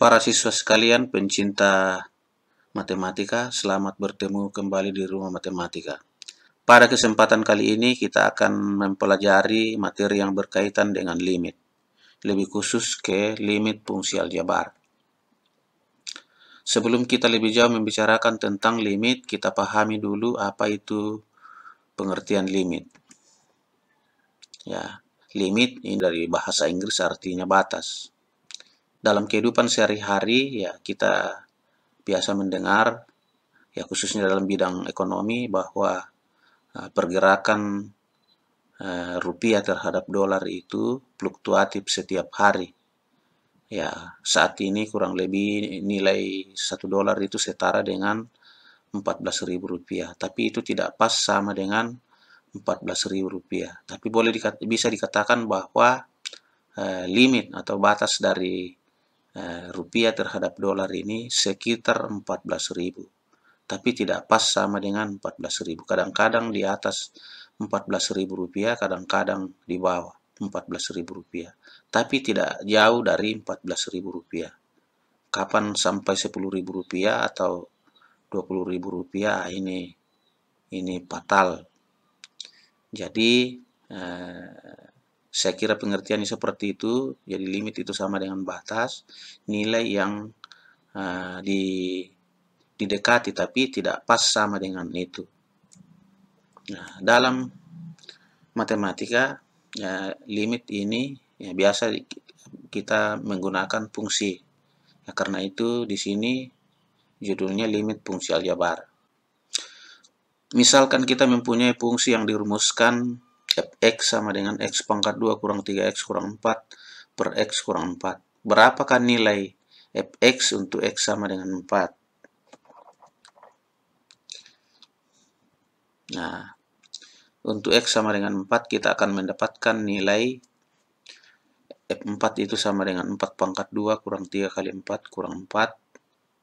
Para siswa sekalian pencinta matematika, selamat bertemu kembali di Rumah Matematika. Pada kesempatan kali ini kita akan mempelajari materi yang berkaitan dengan limit, lebih khusus ke limit fungsi aljabar. Sebelum kita lebih jauh membicarakan tentang limit, kita pahami dulu apa itu pengertian limit. Ya, limit ini dari bahasa Inggris artinya batas. Dalam kehidupan sehari-hari, ya kita biasa mendengar, ya khususnya dalam bidang ekonomi, bahwa pergerakan rupiah terhadap dolar itu fluktuatif setiap hari. Ya, saat ini kurang lebih nilai 1 dolar itu setara dengan 14.000 rupiah. Tapi itu tidak pas sama dengan 14.000 rupiah. Tapi bisa dikatakan bahwa limit atau batas dari rupiah terhadap dolar ini sekitar 14.000. Tapi tidak pas sama dengan 14.000. Kadang-kadang di atas 14.000 rupiah, kadang-kadang di bawah 14.000 rupiah. Tapi tidak jauh dari 14.000 rupiah. Kapan sampai 10.000 rupiah atau 20.000 rupiah, ini fatal. Jadi saya kira pengertiannya seperti itu. Jadi limit itu sama dengan batas, nilai yang didekati tapi tidak pas sama dengan itu. Nah, dalam matematika, ya, limit ini ya biasa kita menggunakan fungsi. Ya, karena itu di sini judulnya limit fungsi aljabar. Misalkan kita mempunyai fungsi yang dirumuskan fx sama dengan x pangkat 2 kurang 3x kurang 4 per x kurang 4. Berapakah nilai fx untuk x sama dengan 4? Nah, untuk x sama dengan 4 kita akan mendapatkan nilai F4 itu sama dengan 4 pangkat 2 kurang 3 kali 4 kurang 4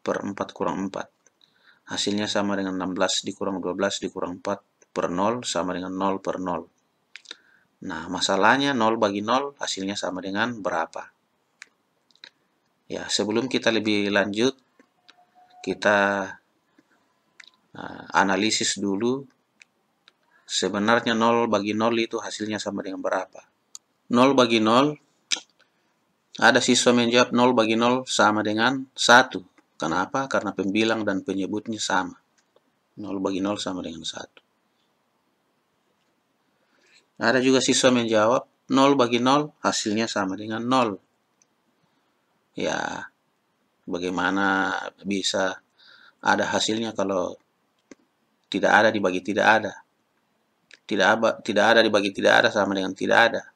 per 4 kurang 4. Hasilnya sama dengan 16 dikurang 12 dikurang 4 per 0 sama dengan 0 per 0. Nah, masalahnya 0 bagi 0 hasilnya sama dengan berapa? Ya, sebelum kita lebih lanjut, kita analisis dulu sebenarnya 0 bagi 0 itu hasilnya sama dengan berapa. 0 bagi 0, ada siswa menjawab 0 bagi 0 sama dengan 1. Kenapa? Karena pembilang dan penyebutnya sama. 0 bagi 0 sama dengan 1. Ada juga siswa menjawab 0 bagi 0 hasilnya sama dengan 0. Ya, bagaimana bisa ada hasilnya kalau tidak ada dibagi tidak ada? Tidak ada dibagi tidak ada sama dengan tidak ada.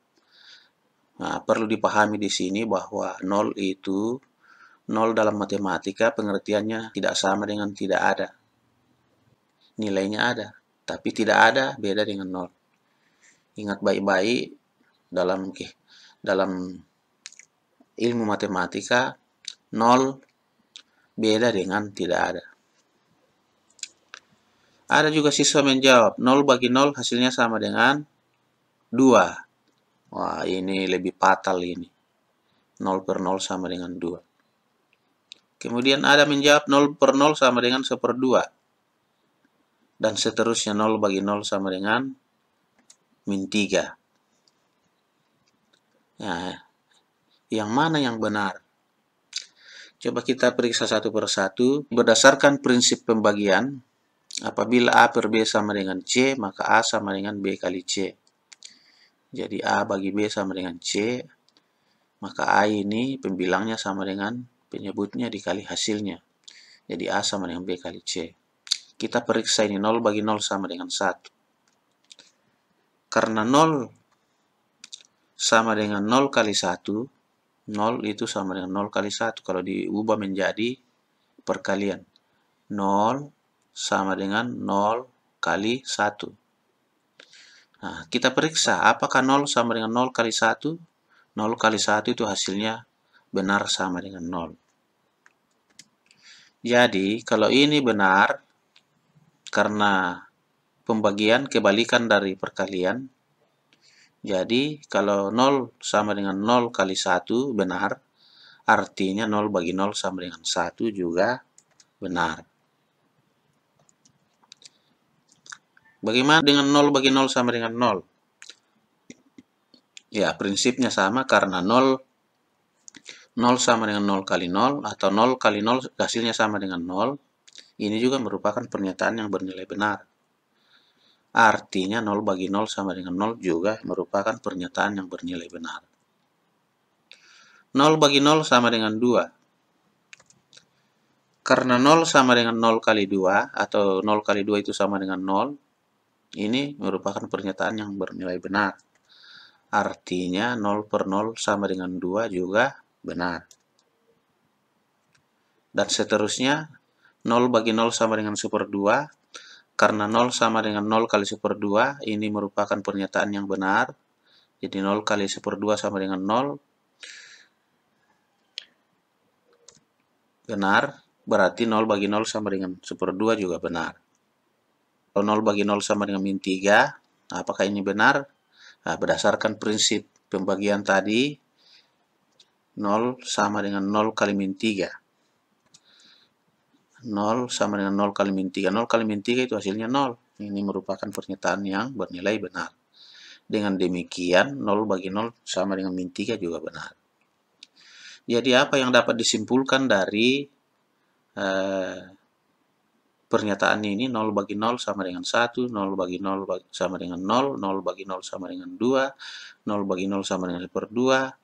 Nah, perlu dipahami di sini bahwa 0 itu, 0 dalam matematika pengertiannya tidak sama dengan tidak ada. Nilainya ada, tapi tidak ada beda dengan 0. Ingat baik-baik, dalam ilmu matematika, 0 beda dengan tidak ada. Ada juga siswa menjawab 0 bagi 0 hasilnya sama dengan 2. Wah, ini lebih fatal ini. 0 per 0 sama dengan 2. Kemudian ada menjawab 0 per 0 sama dengan 1/2. Dan seterusnya 0 bagi 0 sama dengan min 3. Nah, yang mana yang benar? Coba kita periksa satu persatu. Berdasarkan prinsip pembagian, apabila A per B sama dengan C, maka A sama dengan B kali C. Jadi A bagi B sama dengan C, maka A ini pembilangnya sama dengan penyebutnya dikali hasilnya. Jadi A sama dengan B kali C. Kita periksa ini 0 bagi 0 sama dengan 1. Karena 0 sama dengan 0 kali 1, 0 itu sama dengan 0 kali 1 kalau diubah menjadi perkalian. 0 sama dengan 0 kali 1. Nah, kita periksa apakah 0 sama dengan 0 kali 1? 0 kali 1 itu hasilnya benar sama dengan 0. Jadi, kalau ini benar, karena pembagian kebalikan dari perkalian, jadi kalau 0 sama dengan 0 kali 1 benar, artinya 0 bagi 0 sama dengan 1 juga benar. Bagaimana dengan 0 bagi 0 sama dengan 0? Ya, prinsipnya sama karena 0 sama dengan 0 kali 0 atau 0 kali 0 hasilnya sama dengan 0. Ini juga merupakan pernyataan yang bernilai benar. Artinya 0 bagi 0 sama dengan 0 juga merupakan pernyataan yang bernilai benar. 0 bagi 0 sama dengan 2. Karena 0 sama dengan 0 kali 2 atau 0 kali 2 itu sama dengan 0, ini merupakan pernyataan yang bernilai benar. Artinya 0 per 0 sama dengan 2 juga benar. Dan seterusnya 0 bagi 0 sama dengan 1/2. Karena 0 sama dengan 0 kali 1/2, ini merupakan pernyataan yang benar. Jadi 0 kali 1/2 sama dengan 0. Benar, berarti 0 bagi 0 sama dengan 1/2 juga benar. Kalau 0 bagi 0 sama dengan min 3, apakah ini benar? Nah, berdasarkan prinsip pembagian tadi, 0 sama dengan 0 kali min 3. 0 sama dengan 0 kali min 3. 0 kali min 3 itu hasilnya 0. Ini merupakan pernyataan yang bernilai benar. Dengan demikian, 0 bagi 0 sama dengan min 3 juga benar. Jadi apa yang dapat disimpulkan dari pernyataan ini? 0 bagi 0 sama dengan 1, 0 bagi 0 sama dengan 0, 0 bagi 0 sama dengan 2, 0 bagi 0 sama dengan 1/2,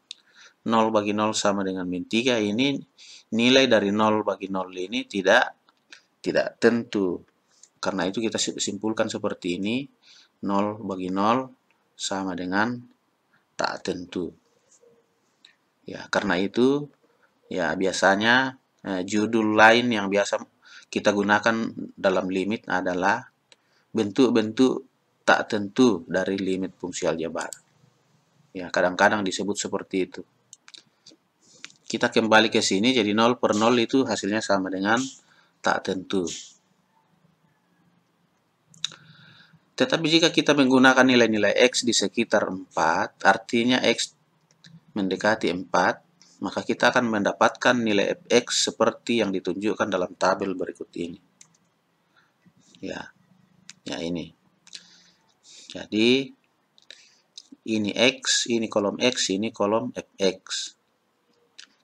0 bagi 0 sama dengan min 3. Ini nilai dari 0 bagi 0 ini tidak tentu. Karena itu kita simpulkan seperti ini, 0 bagi 0 sama dengan tak tentu. Ya, karena itu ya biasanya judul lain yang biasa kita gunakan dalam limit adalah bentuk-bentuk tak tentu dari limit fungsi aljabar. Ya, kadang-kadang disebut seperti itu. Kita kembali ke sini, jadi 0 per 0 itu hasilnya sama dengan tak tentu. Tetapi jika kita menggunakan nilai-nilai X di sekitar 4, artinya X mendekati 4, maka kita akan mendapatkan nilai fx seperti yang ditunjukkan dalam tabel berikut ini. Ya, ini. Jadi, ini X, ini kolom X, ini kolom fx.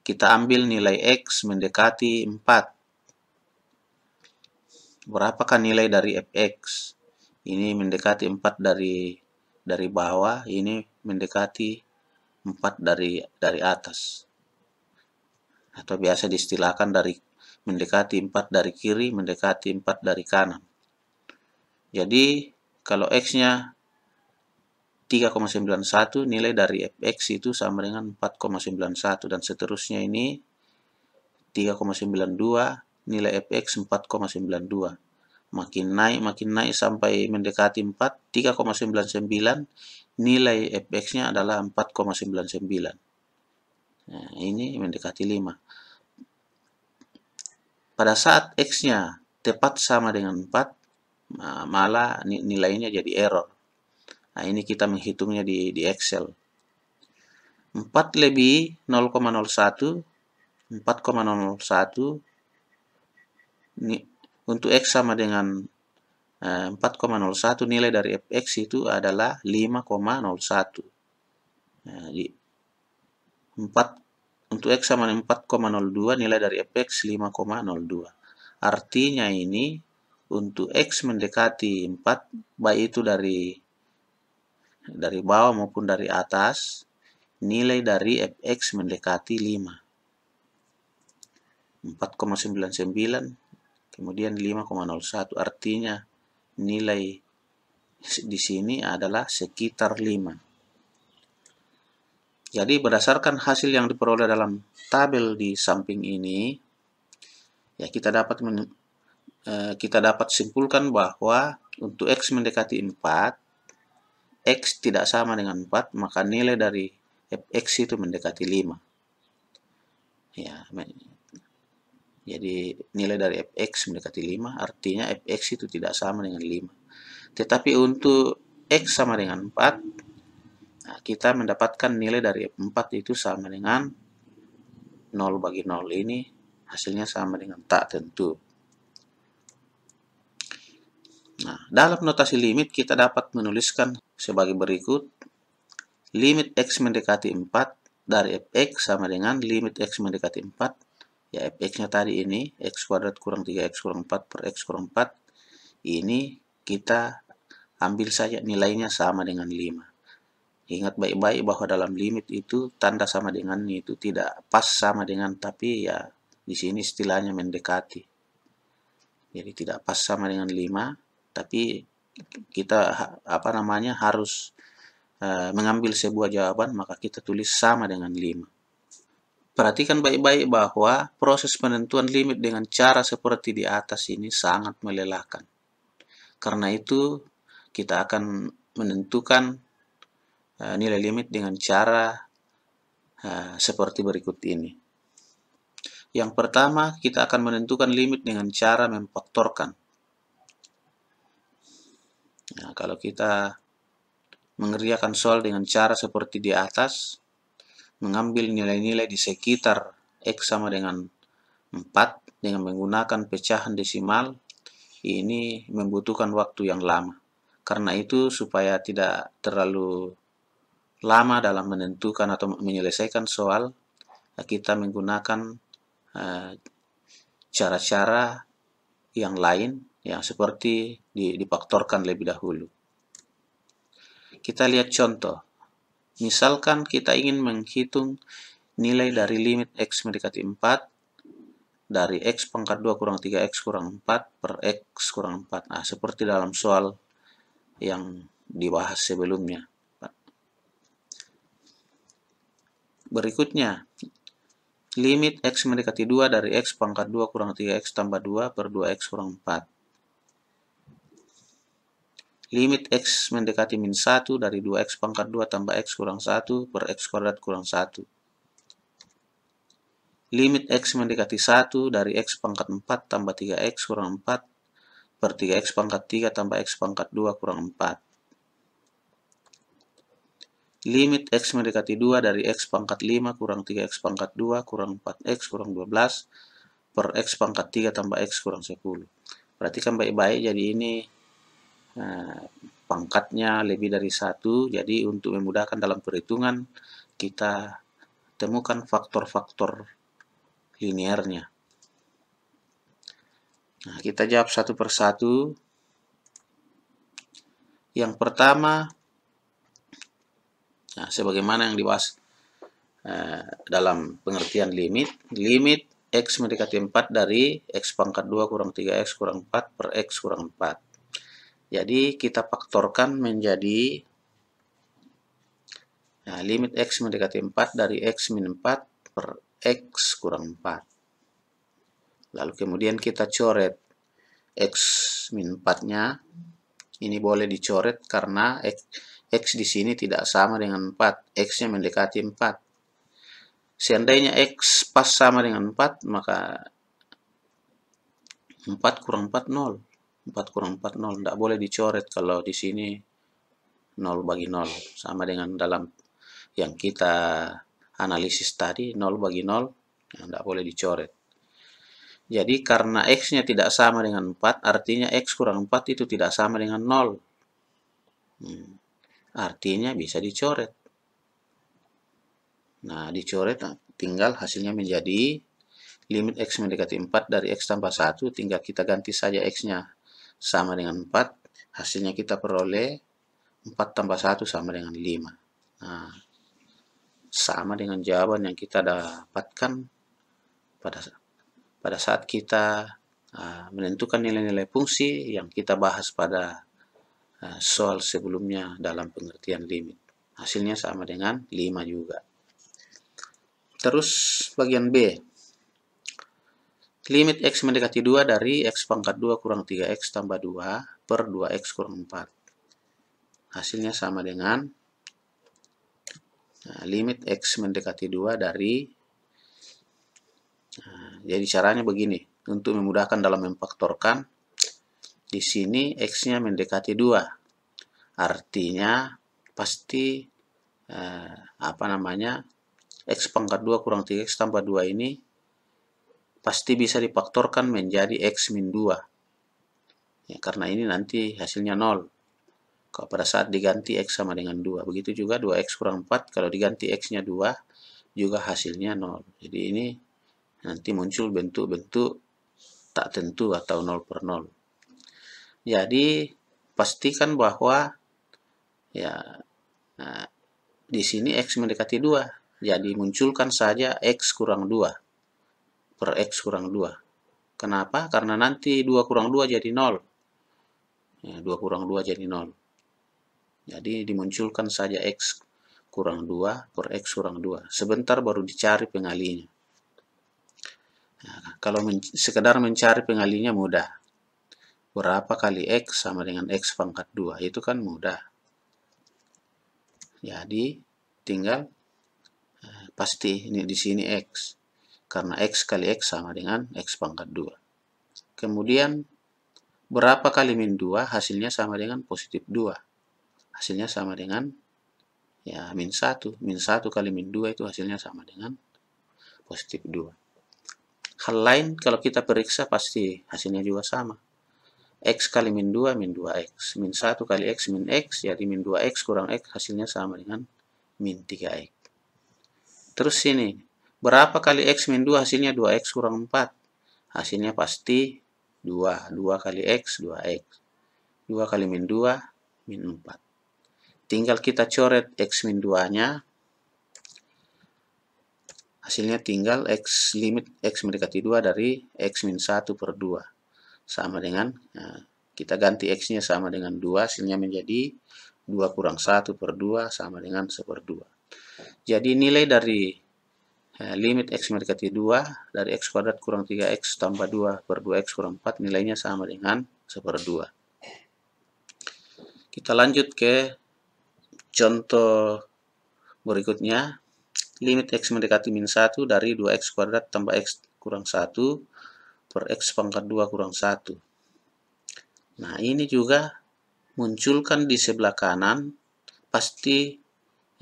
Kita ambil nilai X mendekati 4. Berapakah nilai dari fx? Ini mendekati 4 dari bawah, ini mendekati 4 dari atas. Atau biasa diistilahkan mendekati 4 dari kiri, mendekati 4 dari kanan. Jadi, kalau X-nya 3,91, nilai dari fx itu sama dengan 4,91 dan seterusnya. Ini 3,92, nilai fx 4,92. Makin naik sampai mendekati 4, 3,99, nilai fx-nya adalah 4,99. Nah, ini mendekati 5. Pada saat X-nya tepat sama dengan 4, malah nilainya jadi error. Nah, ini kita menghitungnya di Excel. 4 lebih 0,01, 4,01, untuk X sama dengan 4,01, nilai dari fx itu adalah 5,01. Nah, 4, untuk X sama dengan 4,02, nilai dari fx 5,02. Artinya ini untuk X mendekati 4, baik itu dari bawah maupun dari atas, nilai dari fx mendekati 5. 4,99, kemudian 5,01. Artinya nilai di sini adalah sekitar 5. Jadi berdasarkan hasil yang diperoleh dalam tabel di samping ini, ya kita dapat simpulkan bahwa untuk X mendekati 4, X tidak sama dengan 4, maka nilai dari fx itu mendekati 5. Ya, jadi nilai dari fx mendekati 5, artinya fx itu tidak sama dengan 5. Tetapi untuk X sama dengan 4, nah, kita mendapatkan nilai dari 4 itu sama dengan 0,5. 0 bagi 0 ini hasilnya sama dengan tak tentu. Nah, dalam notasi limit kita dapat menuliskan sebagai berikut. Limit x mendekati 4 dari fx sama dengan limit x mendekati 4. Ya, fx-nya tadi ini, x kuadrat kurang 3x kurang 4 per x kurang 4. Ini kita ambil saja nilainya sama dengan 5. Ingat baik-baik bahwa dalam limit itu tanda sama dengan itu tidak pas sama dengan, tapi ya di sini istilahnya mendekati. Jadi tidak pas sama dengan 5, tapi kita harus mengambil sebuah jawaban, maka kita tulis sama dengan 5. Perhatikan baik-baik bahwa proses penentuan limit dengan cara seperti di atas ini sangat melelahkan. Karena itu kita akan menentukan nilai limit dengan cara seperti berikut ini. Yang pertama, kita akan menentukan limit dengan cara memfaktorkan. Nah, kalau kita mengerjakan soal dengan cara seperti di atas, mengambil nilai-nilai di sekitar x sama dengan 4 dengan menggunakan pecahan desimal, ini membutuhkan waktu yang lama. Karena itu, supaya tidak terlalu lama dalam menentukan atau menyelesaikan soal, kita menggunakan cara-cara yang lain yang seperti difaktorkan lebih dahulu. Kita lihat contoh. Misalkan kita ingin menghitung nilai dari limit x mendekati 4 dari x pangkat 2 kurang 3x kurang 4 per x kurang 4. Nah, seperti dalam soal yang dibahas sebelumnya. Berikutnya, limit x mendekati 2 dari x pangkat 2 kurang 3x tambah 2 per 2x kurang 4. Limit x mendekati min 1 dari 2x pangkat 2 tambah x kurang 1 per x kuadrat kurang 1. Limit x mendekati 1 dari x pangkat 4 tambah 3x kurang 4 per 3x pangkat 3 tambah x pangkat 2 kurang 4. Limit x mendekati 2 dari x pangkat 5 kurang 3x pangkat 2 kurang 4x kurang 12 per x pangkat 3 tambah x kurang 10. Perhatikan baik-baik, jadi ini pangkatnya lebih dari 1, jadi untuk memudahkan dalam perhitungan kita temukan faktor-faktor linearnya. Nah, kita jawab satu persatu. Yang pertama, nah, sebagaimana yang dibahas dalam pengertian limit, limit x mendekati 4 dari x pangkat 2 kurang 3x kurang 4 per x kurang 4. Jadi kita faktorkan menjadi limit x mendekati 4 dari x min 4 per x kurang 4. Lalu kemudian kita coret x min 4-nya. Ini boleh dicoret karena x di sini tidak sama dengan 4. X-nya mendekati 4. Seandainya x pas sama dengan 4, maka 4 kurang 4, 0. 4 kurang 4, 0. Tidak boleh dicoret kalau di sini 0 bagi 0. Sama dengan dalam yang kita analisis tadi, 0 bagi 0, tidak boleh dicoret. Jadi karena x-nya tidak sama dengan 4, artinya x kurang 4 itu tidak sama dengan 0. Artinya bisa dicoret. Nah, dicoret tinggal hasilnya menjadi limit x mendekati 4 dari x tambah 1, tinggal kita ganti saja x-nya sama dengan 4, hasilnya kita peroleh 4 tambah 1 sama dengan 5. Nah, sama dengan jawaban yang kita dapatkan pada saat kita menentukan nilai-nilai fungsi yang kita bahas pada soal sebelumnya dalam pengertian limit. Hasilnya sama dengan 5 juga. Terus bagian B. Limit x mendekati 2 dari x pangkat 2 kurang 3x tambah 2 per 2x kurang 4. Hasilnya sama dengan limit x mendekati 2 dari jadi caranya begini. Untuk memudahkan dalam memfaktorkan, di sini x-nya mendekati 2. Artinya pasti X pangkat 2 kurang 3X tambah 2 ini pasti bisa difaktorkan menjadi X min 2. Ya, karena ini nanti hasilnya 0. Kalau pada saat diganti X sama dengan 2. Begitu juga 2X kurang 4, kalau diganti X-nya 2, juga hasilnya 0. Jadi ini nanti muncul bentuk-bentuk tak tentu atau 0 per 0. Jadi pastikan bahwa ya nah, di sini X mendekati 2. Jadi munculkan saja X kurang 2 per X kurang 2. Kenapa? Karena nanti 2 kurang 2 jadi 0. Ya, 2 kurang 2 jadi 0. Jadi dimunculkan saja X kurang 2 per X kurang 2. Sebentar baru dicari pengalinya. Nah, kalau sekedar mencari pengalinya mudah. Berapa kali X sama dengan X pangkat 2? Itu kan mudah. Jadi tinggal pasti ini di sini X. Karena X kali X sama dengan X pangkat 2. Kemudian berapa kali min 2? Hasilnya sama dengan positif 2. Hasilnya sama dengan ya min 1. Min 1 kali min 2 itu hasilnya sama dengan positif 2. Hal lain kalau kita periksa pasti hasilnya juga sama. X kali min 2, min 2X. Min 1 kali X, min X. Jadi min 2X kurang X hasilnya sama dengan min 3X. Terus sini, berapa kali X min 2 hasilnya 2X kurang 4. Hasilnya pasti 2. 2 kali X, 2X. 2 kali min 2, min 4. Tinggal kita coret X min 2-nya. Hasilnya tinggal X limit X mendekati 2 dari X min 1 per 2. Sama dengan, nah, kita ganti X-nya sama dengan 2, hasilnya menjadi 2 kurang 1 per 2 sama dengan 1 per 2. Jadi nilai dari limit X mendekati 2 dari X kuadrat kurang 3X tambah 2 per 2X kurang 4 nilainya sama dengan 1 per 2. Kita lanjut ke contoh berikutnya. Limit X mendekati min 1 dari 2X kuadrat tambah X kurang 1 per X pangkat 2 kurang 1. Nah, ini juga munculkan di sebelah kanan pasti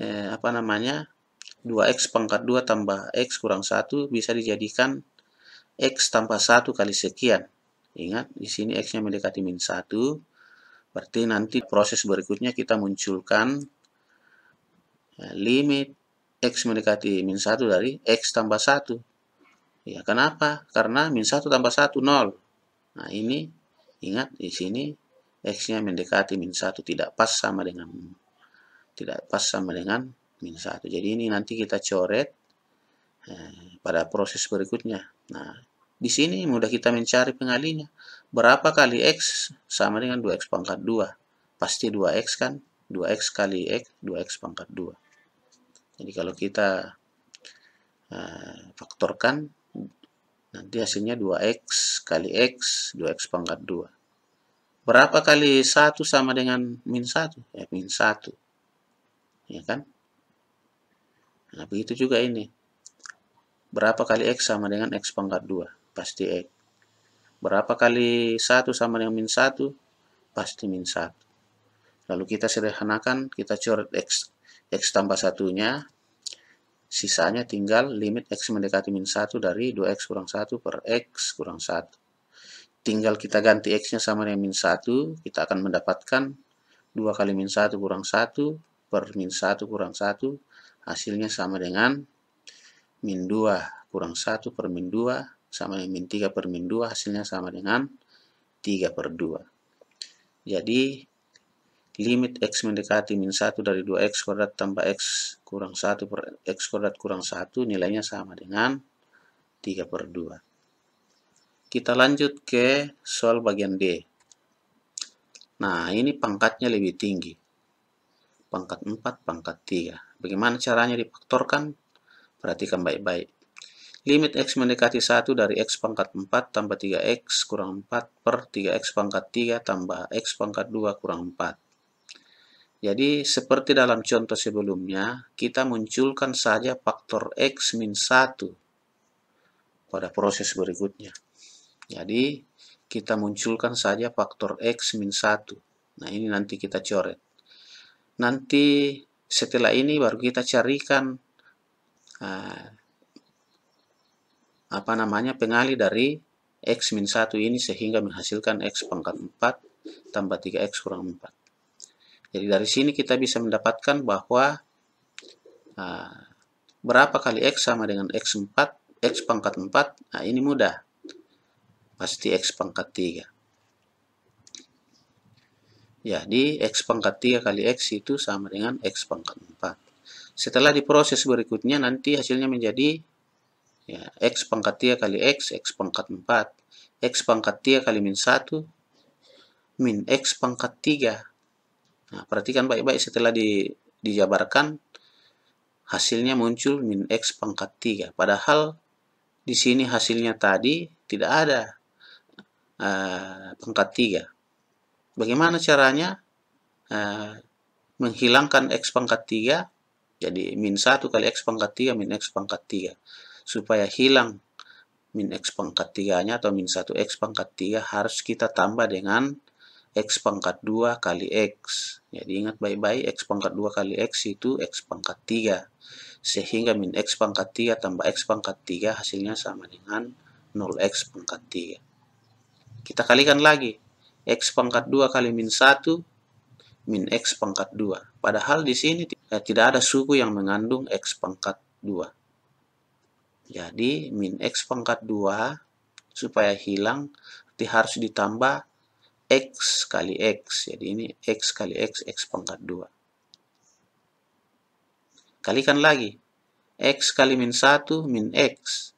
2X pangkat 2 tambah X kurang 1 bisa dijadikan X tambah 1 kali sekian. Ingat, di sini X-nya mendekati min 1. Berarti nanti proses berikutnya kita munculkan limit X mendekati min 1 dari X tambah 1. Ya, kenapa? Karena min 1 tambah 1, 0. Nah, ini ingat di sini X-nya mendekati min 1 tidak pas sama dengan min 1. Jadi ini nanti kita coret pada proses berikutnya. Nah, di sini mudah kita mencari pengalinya. Berapa kali X sama dengan 2X pangkat 2? Pasti 2X kan? 2X kali X, 2X pangkat 2. Jadi kalau kita faktorkan, nanti hasilnya 2X kali X, 2X pangkat 2. Berapa kali 1 sama dengan min 1? Ya, min 1. Ya kan? Nah, begitu juga ini. Berapa kali X sama dengan X pangkat 2? Pasti X. Berapa kali 1 sama dengan min 1? Pasti min 1. Lalu kita sederhanakan, kita coret X tambah 1-nya. Sisanya tinggal limit X mendekati min 1 dari 2X kurang 1 per X kurang 1. Tinggal kita ganti X-nya sama dengan min 1, kita akan mendapatkan 2 kali min 1 kurang 1 per min 1 kurang 1, hasilnya sama dengan min 2 kurang 1 per min 2, sama dengan min 3 per min 2, hasilnya sama dengan 3 per 2. Jadi, limit X mendekati min 1 dari 2X kuadrat tambah X kurang 1 per X kuadrat kurang 1, nilainya sama dengan 3 per 2. Kita lanjut ke soal bagian D. Nah, ini pangkatnya lebih tinggi. Pangkat 4, pangkat 3. Bagaimana caranya difaktorkan? Perhatikan baik-baik. Limit X mendekati 1 dari X pangkat 4 tambah 3X kurang 4 per 3X pangkat 3 tambah X pangkat 2 kurang 4. Jadi, seperti dalam contoh sebelumnya, kita munculkan saja faktor X min 1 pada proses berikutnya. Jadi, kita munculkan saja faktor X min 1. Nah, ini nanti kita coret. Nanti setelah ini baru kita carikan apa namanya, pengali dari X min 1 ini sehingga menghasilkan X pangkat 4 tambah 3X kurang 4. Jadi dari sini kita bisa mendapatkan bahwa berapa kali X sama dengan X4, X pangkat 4, nah ini mudah. Pasti X pangkat 3. Jadi X pangkat 3 kali X itu sama dengan X pangkat 4. Setelah diproses berikutnya nanti hasilnya menjadi ya, X pangkat 3 kali X pangkat 4. X pangkat 3 kali min 1, min X pangkat 3. Nah, perhatikan baik-baik setelah dijabarkan, hasilnya muncul min X pangkat 3. Padahal di sini hasilnya tadi tidak ada pangkat 3. Bagaimana caranya menghilangkan X pangkat 3? Jadi min 1 kali X pangkat 3 min X pangkat 3. Supaya hilang min X pangkat 3-nya atau min 1X pangkat 3 harus kita tambah dengan X pangkat 2 kali X. Jadi ingat baik-baik, X pangkat 2 kali X itu X pangkat 3. Sehingga min X pangkat 3 tambah X pangkat 3 hasilnya sama dengan 0X pangkat 3. Kita kalikan lagi. X pangkat 2 kali min 1 min X pangkat 2. Padahal di sini tidak ada suku yang mengandung X pangkat 2. Jadi min X pangkat 2 supaya hilang harus ditambah X kali X. Jadi ini X kali X, X pangkat 2. Kalikan lagi. X kali min 1 min X.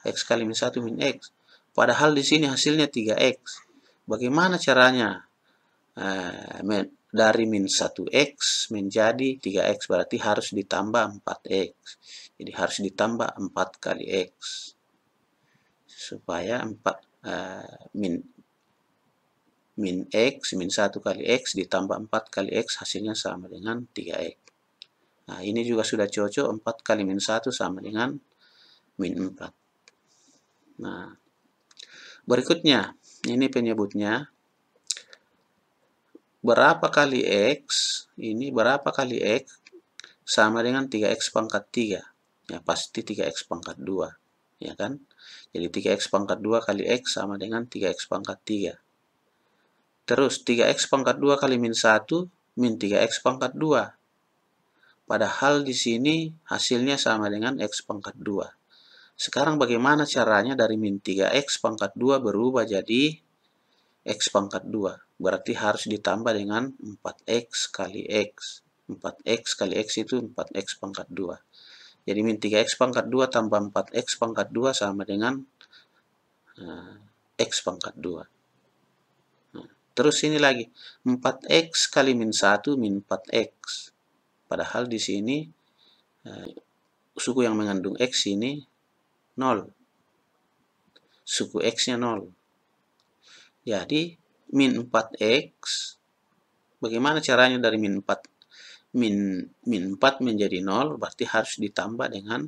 X kali min 1 min X. Padahal di sini hasilnya 3X. Bagaimana caranya? Dari min 1X menjadi 3X. Berarti harus ditambah 4X. Jadi harus ditambah 4 kali X. Supaya min X, min 1 kali X ditambah 4 kali X hasilnya sama dengan 3X. Nah, ini juga sudah cocok, 4 kali min 1 sama dengan min 4. Nah, berikutnya, ini penyebutnya. Berapa kali X, ini berapa kali X sama dengan 3X pangkat 3. Ya, pasti 3X pangkat 2. Ya kan? Jadi 3X pangkat 2 kali X sama dengan 3X pangkat 3. Terus 3X pangkat 2 kali min 1, min 3X pangkat 2. Padahal di sini hasilnya sama dengan X pangkat 2. Sekarang bagaimana caranya dari min 3X pangkat 2 berubah jadi X pangkat 2? Berarti harus ditambah dengan 4X kali X. 4X kali X itu 4X pangkat 2. Jadi min 3X pangkat 2 tambah 4X pangkat 2 sama dengan X pangkat 2. Terus ini lagi, 4X kali min 1 min 4X. Padahal di sini suku yang mengandung X ini 0. Suku X-nya 0. Jadi, min 4X, bagaimana caranya dari min 4? Min 4 menjadi 0, berarti harus ditambah dengan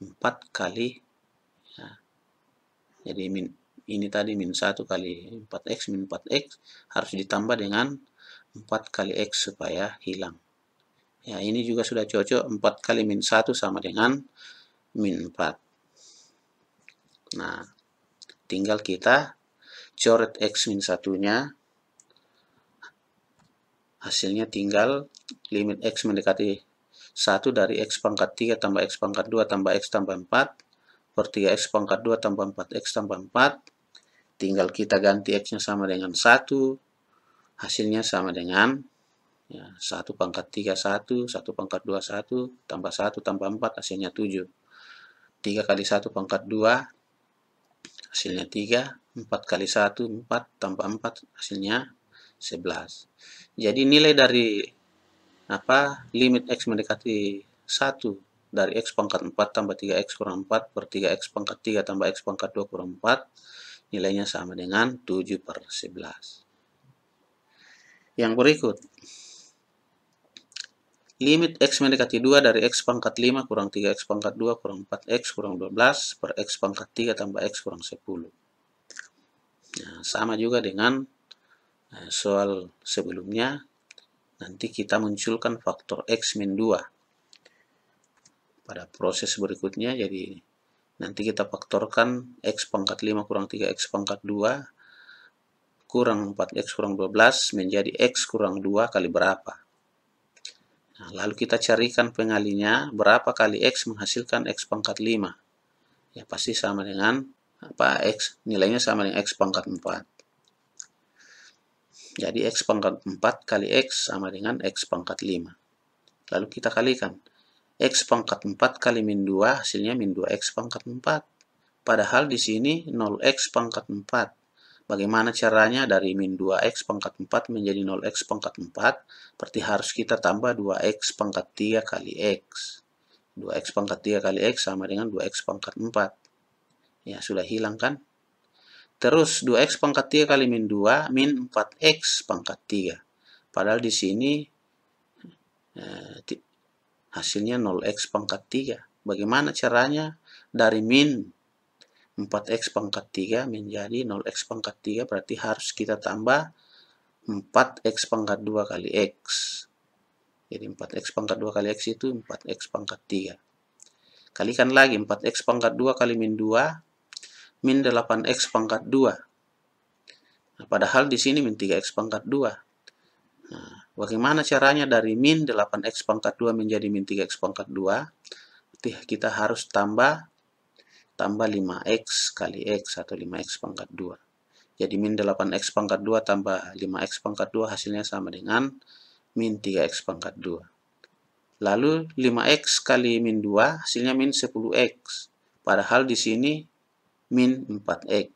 4 kali. Ya. Jadi, ini tadi min 1 kali 4X, min 4X harus ditambah dengan 4 kali X supaya hilang. Ya, ini juga sudah cocok, 4 kali min 1 sama dengan min 4. Nah, tinggal kita coret X min 1-nya. Hasilnya tinggal limit X mendekati 1 dari X pangkat 3 tambah X pangkat 2 tambah X tambah 4 per 3X pangkat 2 tambah 4X tambah 4. Tinggal kita ganti X-nya sama dengan 1. Hasilnya sama dengan 1 pangkat 3, 1 pangkat 2, 1 tambah 1 tambah 4 hasilnya 7. 3 kali 1 pangkat 2 hasilnya 3. 4 kali 1, 4 tambah 4 hasilnya 11. Jadi nilai dari limit X mendekati 1 dari X pangkat 4 tambah 3X kurang 4 per 3X pangkat 3 tambah X pangkat 2 kurang 4 nilainya sama dengan 7/11. Yang berikut, limit X mendekati 2 dari X pangkat 5 kurang 3X pangkat 2 kurang 4X kurang 12 per X pangkat 3 tambah X kurang 10. Nah, sama juga dengan soal sebelumnya, nanti kita munculkan faktor X min 2. pada proses berikutnya. Jadi nanti kita faktorkan X pangkat 5 kurang 3X pangkat 2 kurang 4X kurang 12 menjadi X kurang 2 kali berapa. Nah, lalu kita carikan pengalinya, berapa kali X menghasilkan X pangkat 5. Ya, pasti sama dengan X, nilainya sama dengan X pangkat 4. Jadi X pangkat 4 kali X sama dengan X pangkat 5. Lalu kita kalikan. X pangkat 4 kali min 2 hasilnya min 2X pangkat 4. Padahal di sini 0X pangkat 4. Bagaimana caranya dari min 2X pangkat 4 menjadi 0X pangkat 4? Berarti harus kita tambah 2X pangkat 3 kali X. 2X pangkat 3 kali X sama dengan 2X pangkat 4. Ya, sudah hilang kan? Terus 2X pangkat 3 kali min 2, min 4X pangkat 3. Padahal di sini hasilnya 0X pangkat 3. Bagaimana caranya dari min 4X pangkat 3 menjadi 0X pangkat 3, berarti harus kita tambah 4X pangkat 2 kali X. Jadi 4X pangkat 2 kali X itu 4X pangkat 3. Kalikan lagi 4X pangkat 2 kali min 2, min 8X pangkat 2. Nah, padahal di sini min 3X pangkat 2. Nah, bagaimana caranya dari min 8X pangkat 2 menjadi min 3X pangkat 2? Berarti kita harus tambah 5X kali X atau 5X pangkat 2. Jadi min 8X pangkat 2 tambah 5X pangkat 2 hasilnya sama dengan min 3X pangkat 2. Lalu 5X kali min 2 hasilnya min 10X. Padahal di sini min 4X.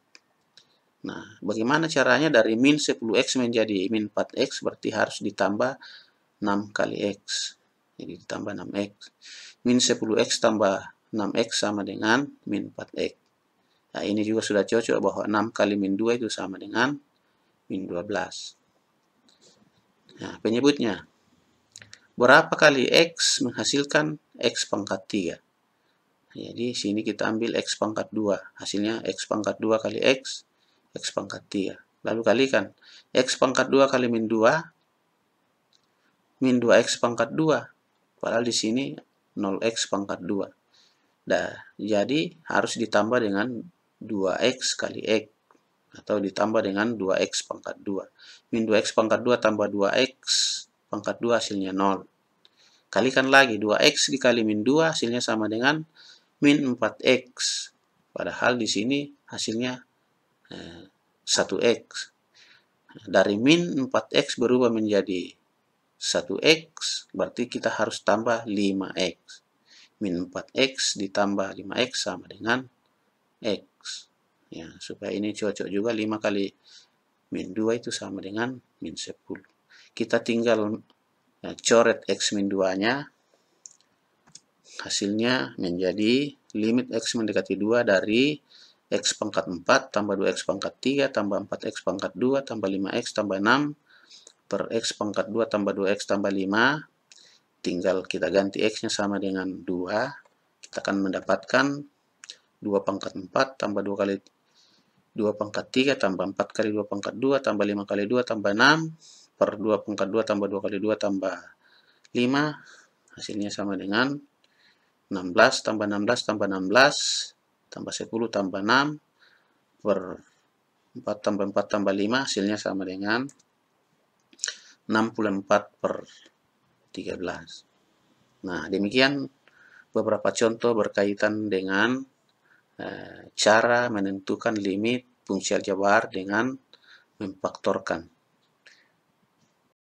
Nah, bagaimana caranya dari min 10X menjadi min 4X? Berarti harus ditambah 6 kali X. Jadi ditambah 6X. Min 10X tambah 6X sama dengan min 4X. Nah, ini juga sudah cocok bahwa 6 kali min 2 itu sama dengan min 12. Nah, penyebutnya. Berapa kali X menghasilkan X pangkat 3? Jadi, sini kita ambil X pangkat 2. Hasilnya X pangkat 2 kali X pangkat 3. Lalu kalikan. X pangkat 2 kali min 2, min 2X pangkat 2. Padahal di sini 0X pangkat 2. Nah, jadi harus ditambah dengan 2X kali X. Atau ditambah dengan 2X pangkat 2. Min 2X pangkat 2 tambah 2X pangkat 2 hasilnya 0. Kalikan lagi 2X dikali min 2 hasilnya sama dengan min 4X. Padahal di sini hasilnya 1X. Dari min 4X berubah menjadi 1X, berarti kita harus tambah 5X. Min 4X ditambah 5X sama dengan X. Ya, supaya ini cocok juga 5 kali min 2 itu sama dengan min 10. Kita tinggal coret X min 2-nya. Hasilnya menjadi limit X mendekati 2 dari X pangkat 4 tambah 2X pangkat 3 tambah 4X pangkat 2 tambah 5X tambah 6 per X pangkat 2 tambah 2X tambah 5. Tinggal kita ganti X-nya sama dengan 2. Kita akan mendapatkan 2 pangkat 4 tambah 2 kali 2 pangkat 3 tambah 4 kali 2 pangkat 2 tambah 5 kali 2 tambah 6 per 2 pangkat 2 tambah 2 kali 2 tambah 5. Hasilnya sama dengan 16 tambah 16 tambah 16 tambah 10 tambah 6 per 4 tambah 4 tambah 5 hasilnya sama dengan 64 per 13. Nah, demikian beberapa contoh berkaitan dengan cara menentukan limit fungsi aljabar dengan memfaktorkan.